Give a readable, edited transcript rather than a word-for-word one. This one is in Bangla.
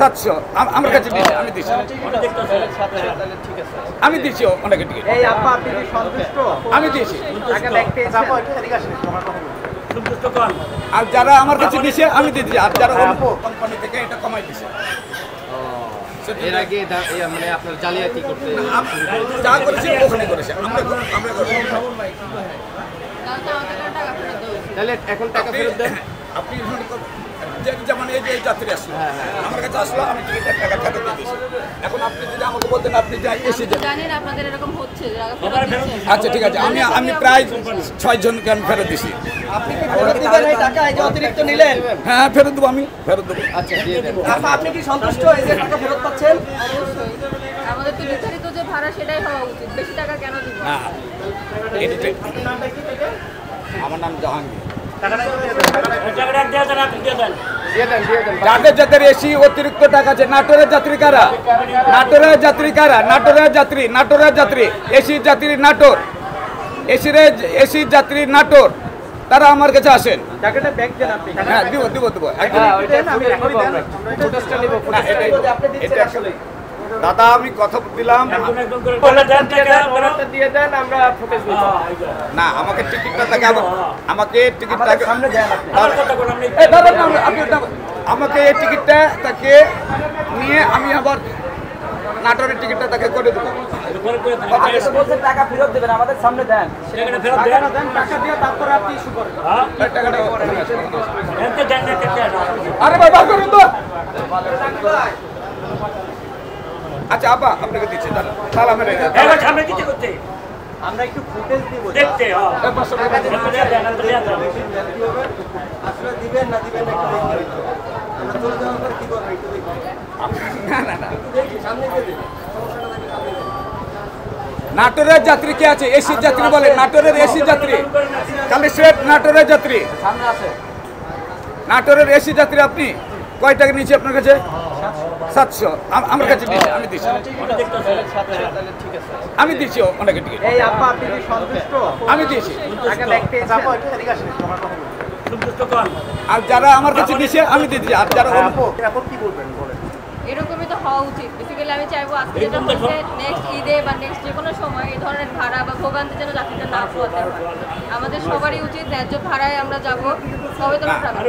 700 আমার কাছে দিয়েছি, আমি দিয়েছি, আমি দিয়েছি অনেকের টিকিট, আমি দিয়েছি। আর যারা আমার কাছে দিয়েছে আমি দিয়েছি, আর যারা কোম্পানি থেকে এটা কমাই দিয়েছে। এর আগে মানে আপনার জালিয়াতি করতে যা করেছে ওখানে করেছে, আমরা তাহলে এখন টাকা ফেরত দেন। আপনি যেমন এই যে যাত্রী আসলো আমার কাছে আসলো, আমি টিকিটের টাকা ফেরত দিয়ে দিয়েছি। এখন আপনি যদি আমাকে বলতেন আপনি যাই এসে জানেন আপনাদের এরকম হচ্ছে, আচ্ছা ঠিক আছে, আমি প্রায় 6 জনকে আমি ফেরত দিছি। আপনি কি ফেরত দিবেন এই টাকা, এই যে অতিরিক্ত নিলেন? হ্যাঁ ফেরত দেবো, আমি ফেরত দেবো। আচ্ছা দিয়ে দেন। আপনি কি সন্তুষ্ট এই যে টাকা ফেরত পাচ্ছেন? অবশ্যই আমাদের তো নির্ধারিত যে ভাড়া সেটাই হওয়া উচিত, বেশি টাকা কেন দিব? না আমার নাম জাহাঙ্গীর। যাদের যাদের এসি অতিরিক্ত টাকা আছে, নাটোরের যাত্রী কারা, নাটোরের যাত্রী কারা, নাটোরের যাত্রী এসি যাত্রী নাটোর, এসি যাত্রী নাটোর, তারা আমার কাছে আসেন। টাকাটা ব্যাক দেন আপনি। হ্যাঁ দিব দিব দিব। দাদা আমি কথা দিলাম দিয়ে দেন, আমরা ফুটেজ দেব। না, আমাকে টিকিটটা থাকে, আমাকে টিকিটটা সামনে দেন আপনি। আমাকে এই টিকিটটা তাকে নিয়ে আমি আবার নাটোরের টিকিটটা তাকে করে দেবো। আপনি তো বলছেন টাকা ফেরত দেবেন, আমাদের সামনে দেন। টাকা দিয়ে তারপরে আপনি ইস্যু করেন। আরে ভাই বার করুন তো। আচ্ছা আপা আপনাকে দিচ্ছি, দাঁড়ান সালাম আমরা একটু ফুটেজ দিব দেখতে আসলে দিবেন না দিবেন না একটু দেখতে। আমরা চলে যাওয়ার পর কি করব একটু দেখি। না না না, দেখি সামনে দিয়ে দিন, সমস্যাটা থাকে সামনে দিয়ে দিন। নাটোরের যাত্রী কে আছে? এসি যাত্রী বলে, নাটোরের এসি যাত্রী খালি স্ট্রেট নাটোরের যাত্রী, সামনে আছে। নাটোরের এসি যাত্রী। আপনি কয় টাকা নিয়েছি আপনার কাছে? 700 আমার কাছে দিয়েছি, আমি দিয়েছি, আমি দিয়েছি অনেকের টিকিট, এই আপা আপনি কি সন্তুষ্ট? আমি দিয়েছি। টাকা ব্যাক পেয়েছেন? আর যারা আমার কাছে দিয়েছে আমি দিয়েছি, আর যারা এখন কি বলবেন বলেন। এরকমই তো হওয়া উচিত। বেসিক্যালি আমি চাইবো আজকে যেটা হচ্ছে নেক্সট ঈদে বা নেক্সট যে কোনো সময় এই ধরনের ভাড়া বা ভোগান্তি যেন যাত্রীদের না পোহাতে হয়। আমাদের সবারই উচিত ন্যায্য ভাড়ায় আমরা যাবো, তবে তো আমরা